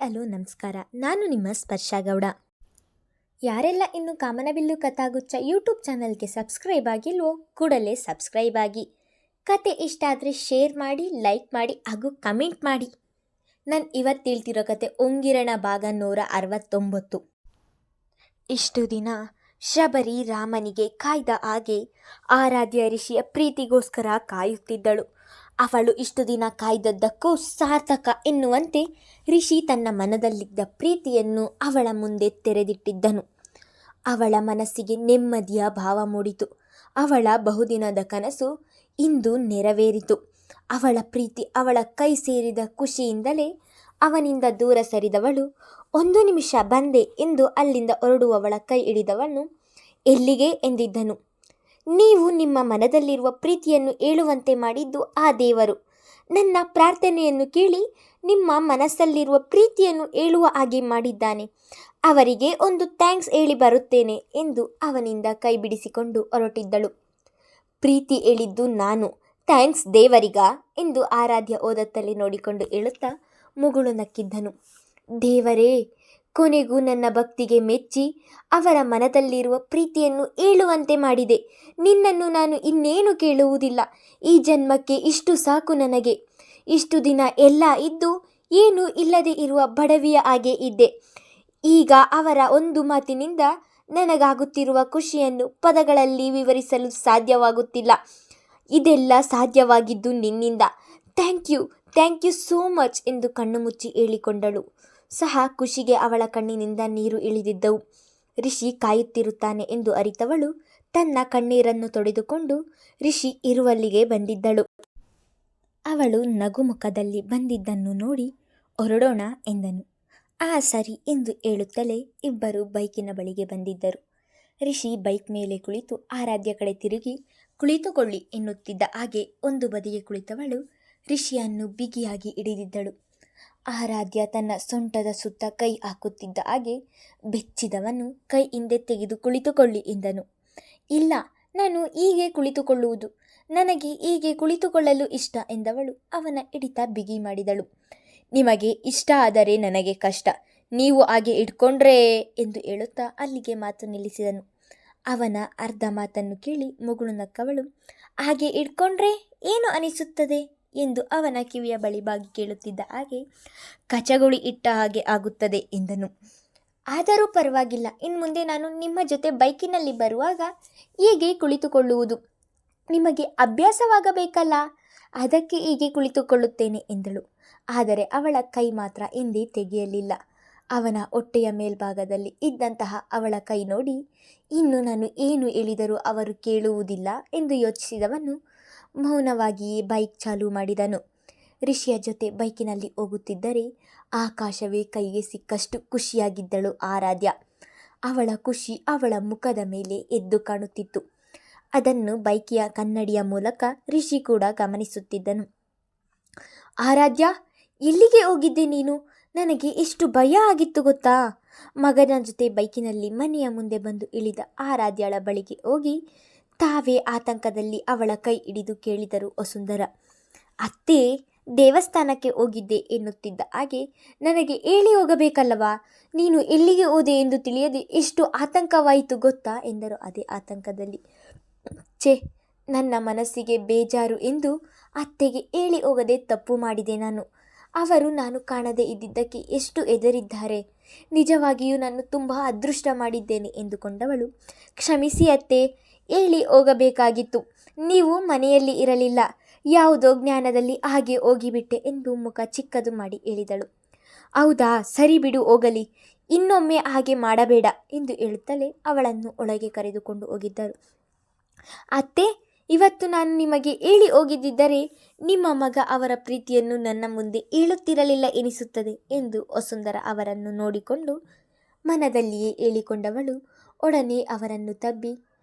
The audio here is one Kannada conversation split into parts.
ಹಲೋ ನಮಸ್ಕಾರ. ನಾನು ನಿಮ್ಮ ಸ್ಪರ್ಶಾ ಗೌಡ. ಯಾರೆಲ್ಲ ಇನ್ನು ಕಾಮನಬಿಲ್ಲು ಕಥಾಗುಚ್ಛ ಯೂಟ್ಯೂಬ್ ಚಾನಲ್ಗೆ ಸಬ್ಸ್ಕ್ರೈಬ್ ಆಗಿಲ್ವೋ ಕೂಡಲೇ ಸಬ್ಸ್ಕ್ರೈಬ್ ಆಗಿ. ಕತೆ ಇಷ್ಟ ಆದರೆ ಶೇರ್ ಮಾಡಿ, ಲೈಕ್ ಮಾಡಿ ಹಾಗೂ ಕಮೆಂಟ್ ಮಾಡಿ. ನಾನು ಇವತ್ತು ಹೇಳ್ತಿರೋ ಕತೆ ಒಂಗಿರಣ ಭಾಗ 169. ಇಷ್ಟು ದಿನ ಶಬರಿ ರಾಮನಿಗೆ ಕಾಯ್ದ ಹಾಗೆ ಆರಾಧ್ಯ ಋಷಿಯ ಪ್ರೀತಿಗೋಸ್ಕರ ಕಾಯುತ್ತಿದ್ದಳು. ಅವಳು ಇಷ್ಟು ದಿನ ಕಾಯ್ದದ್ದಕ್ಕೂ ಸಾರ್ಥಕ ಎನ್ನುವಂತೆ ಋಷಿ ತನ್ನ ಮನದಲ್ಲಿದ್ದ ಪ್ರೀತಿಯನ್ನು ಅವಳ ಮುಂದೆ ತೆರೆದಿಟ್ಟಿದ್ದನು. ಅವಳ ಮನಸ್ಸಿಗೆ ನೆಮ್ಮದಿಯ ಭಾವ ಮೂಡಿತು. ಅವಳ ಬಹುದಿನದ ಕನಸು ಇಂದು ನೆರವೇರಿತು. ಅವಳ ಪ್ರೀತಿ ಅವಳ ಕೈ ಸೇರಿದ ಖುಷಿಯಿಂದಲೇ ಅವನಿಂದ ದೂರ ಸರಿದವಳು 1 ನಿಮಿಷ ಬಂದೆ ಎಂದು ಅಲ್ಲಿಂದ ಹೊರಡುವವಳ ಕೈ ಹಿಡಿದವನು ಎಲ್ಲಿಗೆ ಎಂದಿದ್ದನು. ನೀವು ನಿಮ್ಮ ಮನದಲ್ಲಿರುವ ಪ್ರೀತಿಯನ್ನು ಹೇಳುವಂತೆ ಮಾಡಿದ್ದು ಆ ದೇವರು. ನನ್ನ ಪ್ರಾರ್ಥನೆಯನ್ನು ಕೇಳಿ ನಿಮ್ಮ ಮನಸ್ಸಲ್ಲಿರುವ ಪ್ರೀತಿಯನ್ನು ಹೇಳುವ ಹಾಗೆ ಮಾಡಿದ್ದಾನೆ. ಅವರಿಗೆ ಒಂದು ಥ್ಯಾಂಕ್ಸ್ ಹೇಳಿ ಬರುತ್ತೇನೆ ಎಂದು ಅವನಿಂದ ಕೈ ಬಿಡಿಸಿಕೊಂಡು ಹೊರಟಿದ್ದಳು. ಪ್ರೀತಿ ಹೇಳಿದ್ದು ನಾನು, ಥ್ಯಾಂಕ್ಸ್ ದೇವರಿಗಾ ಎಂದು ಆರಾಧ್ಯ ಓದತ್ತಲೇ ನೋಡಿಕೊಂಡು ಹೇಳುತ್ತಾ ಮುಗುಳು ನಕ್ಕಿದ್ದನು. ದೇವರೇ, ಕೊನೆಗೂ ನನ್ನ ಭಕ್ತಿಗೆ ಮೆಚ್ಚಿ ಅವರ ಮನದಲ್ಲಿರುವ ಪ್ರೀತಿಯನ್ನು ಹೇಳುವಂತೆ ಮಾಡಿದೆ. ನಿನ್ನನ್ನು ನಾನು ಇನ್ನೇನು ಕೇಳುವುದಿಲ್ಲ. ಈ ಜನ್ಮಕ್ಕೆ ಇಷ್ಟು ಸಾಕು ನನಗೆ. ಇಷ್ಟು ದಿನ ಎಲ್ಲ ಇದ್ದು ಏನೂ ಇಲ್ಲದೆ ಇರುವ ಬಡವಿಯ ಹಾಗೆ ಇದ್ದೆ. ಈಗ ಅವರ ಒಂದು ಮಾತಿನಿಂದ ನನಗಾಗುತ್ತಿರುವ ಖುಷಿಯನ್ನು ಪದಗಳಲ್ಲಿ ವಿವರಿಸಲು ಸಾಧ್ಯವಾಗುತ್ತಿಲ್ಲ. ಇದೆಲ್ಲ ಸಾಧ್ಯವಾಗಿದ್ದು ನಿನ್ನಿಂದ. ಥ್ಯಾಂಕ್ ಯು ಸೋ ಮಚ್ ಎಂದು ಕಣ್ಣು ಮುಚ್ಚಿ ಹೇಳಿಕೊಂಡಳು. ಸಹ ಖುಷಿಗೆ ಅವಳ ಕಣ್ಣಿನಿಂದ ನೀರು ಇಳಿದಿದ್ದವು. ಋಷಿ ಕಾಯುತ್ತಿರುತ್ತಾನೆ ಎಂದು ಅರಿತವಳು ತನ್ನ ಕಣ್ಣೀರನ್ನು ತೊಡೆದುಕೊಂಡು ಋಷಿ ಇರುವಲ್ಲಿಗೆ ಬಂದಿದ್ದಳು. ಅವಳು ನಗುಮುಖದಲ್ಲಿ ಬಂದಿದ್ದನ್ನು ನೋಡಿ ಹೊರಡೋಣ ಎಂದನು. ಸರಿ ಎಂದು ಹೇಳುತ್ತಲೇ ಇಬ್ಬರು ಬೈಕಿನ ಬಳಿಗೆ ಬಂದಿದ್ದರು. ಋಷಿ ಬೈಕ್ ಮೇಲೆ ಕುಳಿತು ಆರಾಧ್ಯ ಕಡೆ ತಿರುಗಿ ಕುಳಿತುಕೊಳ್ಳಿ ಎನ್ನುತ್ತಿದ್ದ ಹಾಗೆ ಒಂದು ಬದಿಗೆ ಕುಳಿತವಳು ಋಷಿಯನ್ನು ಬಿಗಿಯಾಗಿ ಹಿಡಿದಿದ್ದಳು. ಆರಾಧ್ಯ ತನ್ನ ಸೊಂಟದ ಸುತ್ತ ಕೈ ಹಾಕುತ್ತಿದ್ದ ಹಾಗೆ ಬೆಚ್ಚಿದವನು ಕೈ ಹಿಂದೆ ತೆಗೆದು ಕುಳಿತುಕೊಳ್ಳಿ ಎಂದನು. ಇಲ್ಲ, ನಾನು ಹೀಗೆ ಕುಳಿತುಕೊಳ್ಳುವುದು. ನನಗೆ ಹೀಗೆ ಕುಳಿತುಕೊಳ್ಳಲು ಇಷ್ಟ ಎಂದವಳು ಅವನ ಹಿಡಿತ ಬಿಗಿ ಮಾಡಿದಳು. ನಿಮಗೆ ಇಷ್ಟ ಆದರೆ ನನಗೆ ಕಷ್ಟ. ನೀವು ಹಾಗೆ ಇಟ್ಕೊಂಡ್ರೇ ಎಂದು ಹೇಳುತ್ತಾ ಅಲ್ಲಿಗೆ ಮಾತು ನಿಲ್ಲಿಸಿದನು. ಅವನ ಅರ್ಧ ಮಾತನ್ನು ಕೇಳಿ ಮುಗುಳು ನಕ್ಕವಳು ಹಾಗೆ ಇಟ್ಕೊಂಡ್ರೆ ಏನು ಅನಿಸುತ್ತದೆ ಎಂದು ಅವನ ಕಿವಿಯ ಬಳಿ ಬಾಗಿ ಕೇಳುತ್ತಿದ್ದ ಹಾಗೆ ಕಚಗುಳಿ ಇಟ್ಟ ಹಾಗೆ ಆಗುತ್ತದೆ ಎಂದನು. ಆದರೂ ಪರವಾಗಿಲ್ಲ, ಇನ್ಮುಂದೆ ನಾನು ನಿಮ್ಮ ಜೊತೆ ಬೈಕಿನಲ್ಲಿ ಬರುವಾಗ ಹೀಗೆ ಕುಳಿತುಕೊಳ್ಳುವುದು. ನಿಮಗೆ ಅಭ್ಯಾಸವಾಗಬೇಕಲ್ಲ, ಅದಕ್ಕೆ ಹೀಗೆ ಕುಳಿತುಕೊಳ್ಳುತ್ತೇನೆ ಎಂದಳು. ಆದರೆ ಅವಳ ಕೈ ಮಾತ್ರ ಹಿಂದೆ ತೆಗೆಯಲಿಲ್ಲ. ಅವನ ಹೊಟ್ಟೆಯ ಮೇಲ್ಭಾಗದಲ್ಲಿ ಇದ್ದಂತಹ ಅವಳ ಕೈ ನೋಡಿ ಇನ್ನು ನಾನು ಏನು ಹೇಳಿದರೂ ಅವರು ಕೇಳುವುದಿಲ್ಲ ಎಂದು ಯೋಚಿಸಿದವನು ಮೌನವಾಗಿಯೇ ಬೈಕ್ ಚಾಲೂ ಮಾಡಿದನು. ಋಷಿಯ ಜೊತೆ ಬೈಕಿನಲ್ಲಿ ಹೋಗುತ್ತಿದ್ದರೆ ಆಕಾಶವೇ ಕೈಗೆ ಸಿಕ್ಕಷ್ಟು ಖುಷಿಯಾಗಿದ್ದಳು ಆರಾಧ್ಯ. ಅವಳ ಖುಷಿ ಅವಳ ಮುಖದ ಮೇಲೆ ಎದ್ದು ಕಾಣುತ್ತಿತ್ತು. ಅದನ್ನು ಬೈಕಿಯ ಕನ್ನಡಿಯ ಮೂಲಕ ಋಷಿ ಕೂಡ ಗಮನಿಸುತ್ತಿದ್ದನು. ಆರಾಧ್ಯ, ಎಲ್ಲಿಗೆ ಹೋಗಿದ್ದೆ ನೀನು? ನನಗೆ ಎಷ್ಟು ಭಯ ಆಗಿತ್ತು ಗೊತ್ತಾ? ಮಗನ ಜೊತೆ ಬೈಕಿನಲ್ಲಿ ಮನೆಯ ಮುಂದೆ ಬಂದು ಇಳಿದ ಆರಾಧ್ಯಳ ಬಳಿಗೆ ಹೋಗಿ ತಾವೇ ಆತಂಕದಲ್ಲಿ ಅವಳ ಕೈ ಹಿಡಿದು ಕೇಳಿದರು ವಸುಂಧರ. ಅತ್ತೆ, ದೇವಸ್ಥಾನಕ್ಕೆ ಹೋಗಿದ್ದೆ ಎನ್ನುತ್ತಿದ್ದ ಹಾಗೆ ನನಗೆ ಹೇಳಿ ಹೋಗಬೇಕಲ್ಲವಾ? ನೀನು ಎಲ್ಲಿಗೆ ಹೋದೆ ಎಂದು ತಿಳಿಯದೆ ಎಷ್ಟು ಆತಂಕವಾಯಿತು ಗೊತ್ತಾ ಎಂದರು ಅದೇ ಆತಂಕದಲ್ಲಿ. ಛೇ, ನನ್ನ ಮನಸ್ಸಿಗೆ ಬೇಜಾರು ಎಂದು ಅತ್ತೆಗೆ ಹೇಳಿ ಹೋಗದೆ ತಪ್ಪು ಮಾಡಿದೆ ನಾನು. ಅವರು ನಾನು ಕಾಣದೇ ಇದ್ದಿದ್ದಕ್ಕೆ ಎಷ್ಟು ಹೆದರಿದ್ದಾರೆ. ನಿಜವಾಗಿಯೂ ನಾನು ತುಂಬ ಅದೃಷ್ಟ ಮಾಡಿದ್ದೇನೆ ಎಂದುಕೊಂಡವಳು. ಕ್ಷಮಿಸಿ ಅತ್ತೆ, ಹೇಳಿ ಹೋಗಬೇಕಾಗಿತ್ತು. ನೀವು ಮನೆಯಲ್ಲಿ ಇರಲಿಲ್ಲ. ಯಾವುದೋ ಜ್ಞಾನದಲ್ಲಿ ಹಾಗೆ ಹೋಗಿಬಿಟ್ಟೆ ಎಂದು ಮುಖ ಚಿಕ್ಕದು ಮಾಡಿ ಹೇಳಿದಳು. ಹೌದಾ, ಸರಿ ಬಿಡು, ಹೋಗಲಿ. ಇನ್ನೊಮ್ಮೆ ಹಾಗೆ ಮಾಡಬೇಡ ಎಂದು ಹೇಳುತ್ತಲೇ ಅವಳನ್ನು ಒಳಗೆ ಕರೆದುಕೊಂಡು ಹೋಗಿದ್ದರು. ಅತ್ತೆ, ಇವತ್ತು ನಾನು ನಿಮಗೆ ಹೇಳಿ ಹೋಗಿದ್ದರೆ ನಿಮ್ಮ ಮಗ ಅವರ ಪ್ರೀತಿಯನ್ನು ನನ್ನ ಮುಂದೆ ಹೇಳುತ್ತಿರಲಿಲ್ಲ ಎನಿಸುತ್ತದೆ ಎಂದು ವಸುಂಧರ ಅವರನ್ನು ನೋಡಿಕೊಂಡು ಮನದಲ್ಲಿಯೇ ಹೇಳಿಕೊಂಡವಳು ಒಡನೆ ಅವರನ್ನು ತಬ್ಬಿ,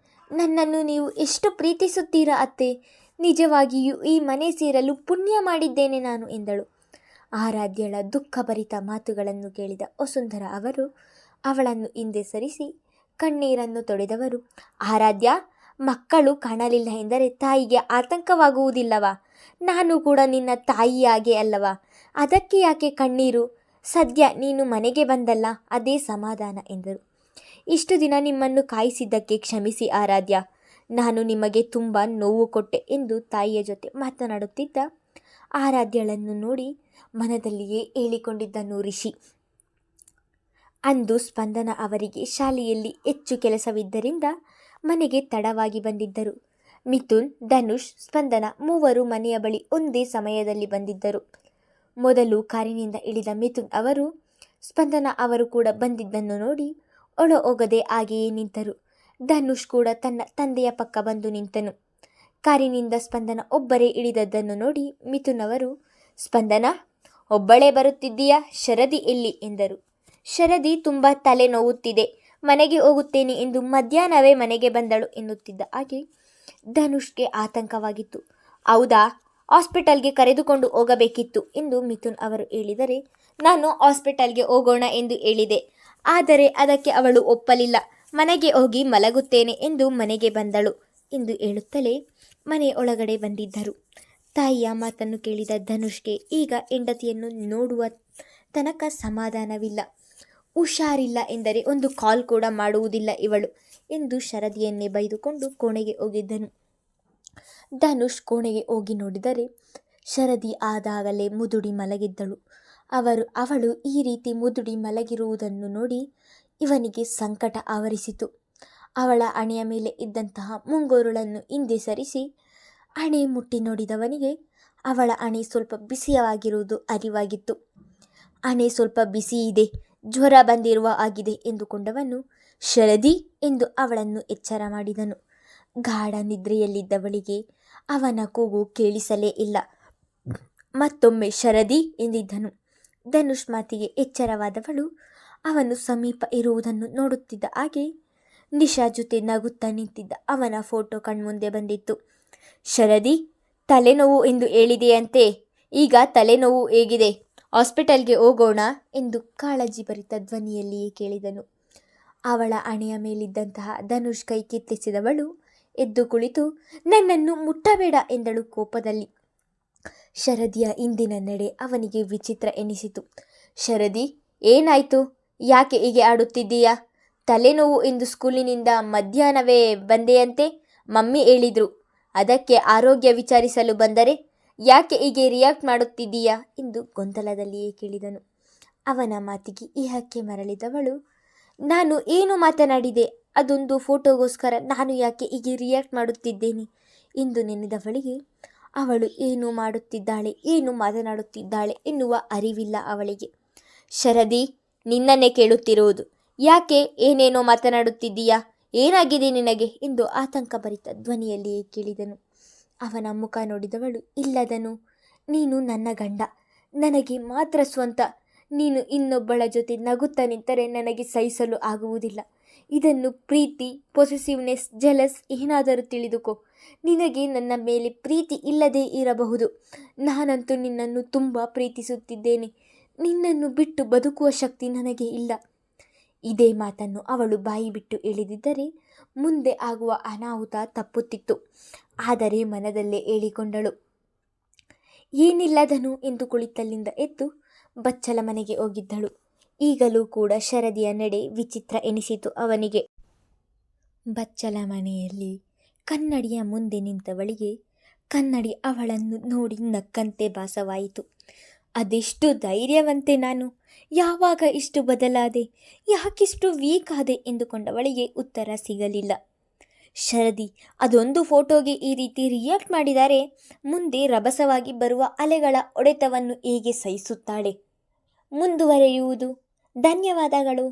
ನನ್ನನ್ನು ನೀವು ಎಷ್ಟು ಪ್ರೀತಿಸುತ್ತೀರಾ ಅತ್ತೆ. ನಿಜವಾಗಿಯೂ ಈ ಮನೆ ಸೇರಲು ಪುಣ್ಯ ಮಾಡಿದ್ದೇನೆ ನಾನು ಎಂದಳು. ಆರಾಧ್ಯಳ ದುಃಖಭರಿತ ಮಾತುಗಳನ್ನು ಕೇಳಿದ ವಸುಂಧರ ಅವರು ಅವಳನ್ನು ಹಿಂದೆ ಸರಿಸಿ ಕಣ್ಣೀರನ್ನು ತೊಡೆದವರು, ಆರಾಧ್ಯ, ಮಕ್ಕಳು ಕಾಣಲಿಲ್ಲ ಎಂದರೆ ತಾಯಿಗೆ ಆತಂಕವಾಗುವುದಿಲ್ಲವಾ? ನಾನು ಕೂಡ ನಿನ್ನ ತಾಯಿಯಾಗೆ ಅಲ್ಲವಾ? ಅದಕ್ಕೆ ಯಾಕೆ ಕಣ್ಣೀರು? ಸದ್ಯ ನೀನು ಮನೆಗೆ ಬಂದಲ್ಲ, ಅದೇ ಸಮಾಧಾನ ಎಂದರು. ಇಷ್ಟು ದಿನ ನಿಮ್ಮನ್ನು ಕಾಯಿಸಿದ್ದಕ್ಕೆ ಕ್ಷಮಿಸಿ ಆರಾಧ್ಯ. ನಾನು ನಿಮಗೆ ತುಂಬ ನೋವು ಕೊಟ್ಟೆ ಎಂದು ತಾಯಿಯ ಜೊತೆ ಮಾತನಾಡುತ್ತಿದ್ದ ಆರಾಧ್ಯಳನ್ನು ನೋಡಿ ಮನದಲ್ಲಿಯೇ ಹೇಳಿಕೊಂಡಿದ್ದನು ರಿಷಿ. ಅಂದು ಸ್ಪಂದನ ಅವರಿಗೆ ಶಾಲೆಯಲ್ಲಿ ಹೆಚ್ಚು ಕೆಲಸವಿದ್ದರಿಂದ ಮನೆಗೆ ತಡವಾಗಿ ಬಂದಿದ್ದರು. ಮಿಥುನ್, ಧನುಷ್, ಸ್ಪಂದನ ಮೂವರು ಮನೆಯ ಬಳಿ ಒಂದೇ ಸಮಯದಲ್ಲಿ ಬಂದಿದ್ದರು. ಮೊದಲು ಕಾರಿನಿಂದ ಇಳಿದ ಮಿಥುನ್ ಅವರು ಸ್ಪಂದನ ಅವರು ಕೂಡ ಬಂದಿದ್ದನ್ನು ನೋಡಿ ಒಳ ಹೋಗದೆ ಹಾಗೆಯೇ ನಿಂತರು. ಧನುಷ್ ಕೂಡ ತನ್ನ ತಂದೆಯ ಪಕ್ಕ ಬಂದು ನಿಂತನು. ಕಾರಿನಿಂದ ಸ್ಪಂದನ ಒಬ್ಬರೇ ಇಳಿದದ್ದನ್ನು ನೋಡಿ ಮಿಥುನ್ ಅವರು, ಸ್ಪಂದನ ಒಬ್ಬಳೇ ಬರುತ್ತಿದ್ದೀಯಾ? ಶರದಿ ಎಲ್ಲಿ ಎಂದರು. ಶರದಿ ತುಂಬ ತಲೆ ನೋವುತ್ತಿದೆ, ಮನೆಗೆ ಹೋಗುತ್ತೇನೆ ಎಂದು ಮಧ್ಯಾಹ್ನವೇ ಮನೆಗೆ ಬಂದಳು ಎನ್ನುತ್ತಿದ್ದ ಹಾಗೆ ಧನುಷ್ಗೆ ಆತಂಕವಾಗಿತ್ತು. ಹೌದಾ, ಹಾಸ್ಪಿಟಲ್ಗೆ ಕರೆದುಕೊಂಡು ಹೋಗಬೇಕಿತ್ತು ಎಂದು ಮಿಥುನ್ ಅವರು ಹೇಳಿದರೆ, ನಾನು ಹಾಸ್ಪಿಟಲ್ಗೆ ಹೋಗೋಣ ಎಂದು ಹೇಳಿದೆ, ಆದರೆ ಅದಕ್ಕೆ ಅವಳು ಒಪ್ಪಲಿಲ್ಲ. ಮನೆಗೆ ಹೋಗಿ ಮಲಗುತ್ತೇನೆ ಎಂದು ಮನೆಗೆ ಬಂದಳು ಎಂದು ಹೇಳುತ್ತಲೇ ಮನೆ ಒಳಗಡೆ ಬಂದಿದ್ದರು. ತಾಯಿಯ ಮಾತನ್ನು ಕೇಳಿದ ಧನುಷ್ಗೆ ಈಗ ಹೆಂಡತಿಯನ್ನು ನೋಡುವ ತನಕ ಸಮಾಧಾನವಿಲ್ಲ. ಹುಷಾರಿಲ್ಲ ಎಂದರೆ ಒಂದು ಕಾಲ್ ಕೂಡ ಮಾಡುವುದಿಲ್ಲ ಇವಳು ಎಂದು ಶರದಿಯನ್ನೇ ಬೈದುಕೊಂಡು ಕೋಣೆಗೆ ಹೋಗಿದ್ದನು. ಧನುಷ್ ಕೋಣೆಗೆ ಹೋಗಿ ನೋಡಿದರೆ ಶರದಿ ಆದಾಗಲೇ ಮುದುಡಿ ಮಲಗಿದ್ದಳು. ಅವಳು ಈ ರೀತಿ ಮುದುಡಿ ಮಲಗಿರುವುದನ್ನು ನೋಡಿ ಇವನಿಗೆ ಸಂಕಟ ಆವರಿಸಿತು. ಅವಳ ಹಣೆಯ ಮೇಲೆ ಇದ್ದಂತಹ ಮುಂಗೋರುಳನ್ನು ಹಿಂದೆ ಸರಿಸಿ ಹಣೆ ಮುಟ್ಟಿ ನೋಡಿದವನಿಗೆ ಅವಳ ಹಣೆ ಸ್ವಲ್ಪ ಬಿಸಿಯಾಗಿರುವುದು ಅರಿವಾಗಿತ್ತು. ಹಣೆ ಸ್ವಲ್ಪ ಬಿಸಿ ಇದೆ, ಜ್ವರ ಬಂದಿರುವ ಆಗಿದೆ ಎಂದುಕೊಂಡವನು ಶರದಿ ಎಂದು ಅವಳನ್ನು ಎಚ್ಚರ ಮಾಡಿದನು. ಗಾಢ ನಿದ್ರೆಯಲ್ಲಿದ್ದವಳಿಗೆ ಅವನ ಕೂಗು ಕೇಳಿಸಲೇ ಇಲ್ಲ. ಮತ್ತೊಮ್ಮೆ ಶರದಿ ಎಂದಿದ್ದನು. ಧನುಷ್ ಮಾತಿಗೆ ಎಚ್ಚರವಾದವಳು ಅವನು ಸಮೀಪ ಇರುವುದನ್ನು ನೋಡುತ್ತಿದ್ದ ಹಾಗೆ ನಿಶಾ ಜೊತೆ ನಗುತ್ತಾ ನಿಂತಿದ್ದ ಅವನ ಫೋಟೋ ಕಣ್ಮುಂದೆ ಬಂದಿತ್ತು. ಶರದಿ, ತಲೆನೋವು ಎಂದು ಹೇಳಿದೆಯಂತೆ, ಈಗ ತಲೆನೋವು ಹೇಗಿದೆ? ಹಾಸ್ಪಿಟಲ್ಗೆ ಹೋಗೋಣ ಎಂದು ಕಾಳಜಿ ಭರಿತ ಧ್ವನಿಯಲ್ಲಿಯೇ ಕೇಳಿದನು. ಅವಳ ಹಣೆಯ ಮೇಲಿದ್ದಂತಹ ಧನುಷ್ ಕೈ ಕಿತ್ತಿಸಿದವಳು ಎದ್ದು ಕುಳಿತು, ನನ್ನನ್ನು ಮುಟ್ಟಬೇಡ ಎಂದಳು ಕೋಪದಲ್ಲಿ. ಶರದಿಯ ಇಂದಿನ ನಡೆ ಅವನಿಗೆ ವಿಚಿತ್ರ ಎನಿಸಿತು. ಶರದಿ, ಏನಾಯಿತು? ಯಾಕೆ ಹೀಗೆ ಆಡುತ್ತಿದ್ದೀಯಾ? ತಲೆನೋವು ಎಂದು ಸ್ಕೂಲಿನಿಂದ ಮಧ್ಯಾಹ್ನವೇ ಬಂದೆಯಂತೆ, ಮಮ್ಮಿ ಹೇಳಿದ್ರು. ಅದಕ್ಕೆ ಆರೋಗ್ಯ ವಿಚಾರಿಸಲು ಬಂದರೆ ಯಾಕೆ ಹೀಗೆ ರಿಯಾಕ್ಟ್ ಮಾಡುತ್ತಿದ್ದೀಯಾ ಎಂದು ಗೊಂದಲದಲ್ಲಿಯೇ ಕೇಳಿದನು. ಅವನ ಮಾತಿಗೆ ಇಹಕ್ಕೆ ಮರಳಿದವಳು, ನಾನು ಏನು ಮಾತನಾಡಿದೆ? ಅದೊಂದು ಫೋಟೋಗೋಸ್ಕರ ನಾನು ಯಾಕೆ ಹೀಗೆ ರಿಯಾಕ್ಟ್ ಮಾಡುತ್ತಿದ್ದೇನೆ ಎಂದು ನೆನೆದವಳಿಗೆ ಅವಳು ಏನು ಮಾಡುತ್ತಿದ್ದಾಳೆ, ಏನು ಮಾತನಾಡುತ್ತಿದ್ದಾಳೆ ಎನ್ನುವ ಅರಿವಿಲ್ಲ ಅವಳಿಗೆ. ಶರದಿ, ನಿನ್ನನ್ನೇ ಕೇಳುತ್ತಿರುವುದು. ಯಾಕೆ ಏನೇನೋ ಮಾತನಾಡುತ್ತಿದ್ದೀಯಾ? ಏನಾಗಿದೆ ನಿನಗೆ ಎಂದು ಆತಂಕಭರಿತ ಧ್ವನಿಯಲ್ಲಿಯೇ ಕೇಳಿದನು. ಅವನ ಮುಖ ನೋಡಿದವಳು, ಇಲ್ಲದನು, ನೀನು ನನ್ನ ಗಂಡ, ನನಗೆ ಮಾತ್ರ ಸ್ವಂತ. ನೀನು ಇನ್ನೊಬ್ಬಳ ಜೊತೆ ನಗುತ್ತಾ ನಿಂತರೆ ನನಗೆ ಸಹಿಸಲು ಆಗುವುದಿಲ್ಲ. ಇದನ್ನು ಪ್ರೀತಿ, ಪೊಸೆಸಿವ್ನೆಸ್, ಜೆಲಸ್ ಏನಾದರೂ ತಿಳಿದುಕೋ. ನಿನಗೆ ನನ್ನ ಮೇಲೆ ಪ್ರೀತಿ ಇಲ್ಲದೇ ಇರಬಹುದು, ನಾನಂತೂ ನಿನ್ನನ್ನು ತುಂಬ ಪ್ರೀತಿಸುತ್ತಿದ್ದೇನೆ. ನಿನ್ನನ್ನು ಬಿಟ್ಟು ಬದುಕುವ ಶಕ್ತಿ ನನಗೆ ಇಲ್ಲ. ಇದೇ ಮಾತನ್ನು ಅವಳು ಬಾಯಿ ಬಿಟ್ಟು ಹೇಳಿದಿದ್ದರೆ ಮುಂದೆ ಆಗುವ ಅನಾಹುತ ತಪ್ಪುತ್ತಿತ್ತು. ಆದರೆ ಮನದಲ್ಲೇ ಹೇಳಿಕೊಂಡಳು. ಏನಿಲ್ಲದನು ಎಂದು ಕುಳಿತಲ್ಲಿಂದ ಎದ್ದು ಬಚ್ಚಲ ಮನೆಗೆ ಹೋಗಿದ್ದಳು. ಈಗಲೂ ಕೂಡ ಶರದಿಯ ನಡೆ ವಿಚಿತ್ರ ಎನಿಸಿತು ಅವನಿಗೆ. ಬಚ್ಚಲ ಮನೆಯಲ್ಲಿ ಕನ್ನಡಿಯ ಮುಂದೆ ನಿಂತವಳಿಗೆ ಕನ್ನಡಿ ಅವಳನ್ನು ನೋಡಿ ನಕ್ಕಂತೆ ಭಾಸವಾಯಿತು. ಅದೆಷ್ಟು ಧೈರ್ಯವಂತೆ ನಾನು, ಯಾವಾಗ ಇಷ್ಟು ಬದಲಾದೆ, ಯಾಕಿಷ್ಟು ವೀಕ್ ಆದೆ ಎಂದುಕೊಂಡವಳಿಗೆ ಉತ್ತರ ಸಿಗಲಿಲ್ಲ. ಶರದಿ ಅದೊಂದು ಫೋಟೋಗೆ ಈ ರೀತಿ ರಿಯಾಕ್ಟ್ ಮಾಡಿದರೆ ಮುಂದೆ ರಭಸವಾಗಿ ಬರುವ ಅಲೆಗಳ ಹೊಡೆತವನ್ನು ಹೇಗೆ ಸಹಿಸುತ್ತಾಳೆ? ಮುಂದುವರೆಯುವುದು. ಧನ್ಯವಾದಗಳು.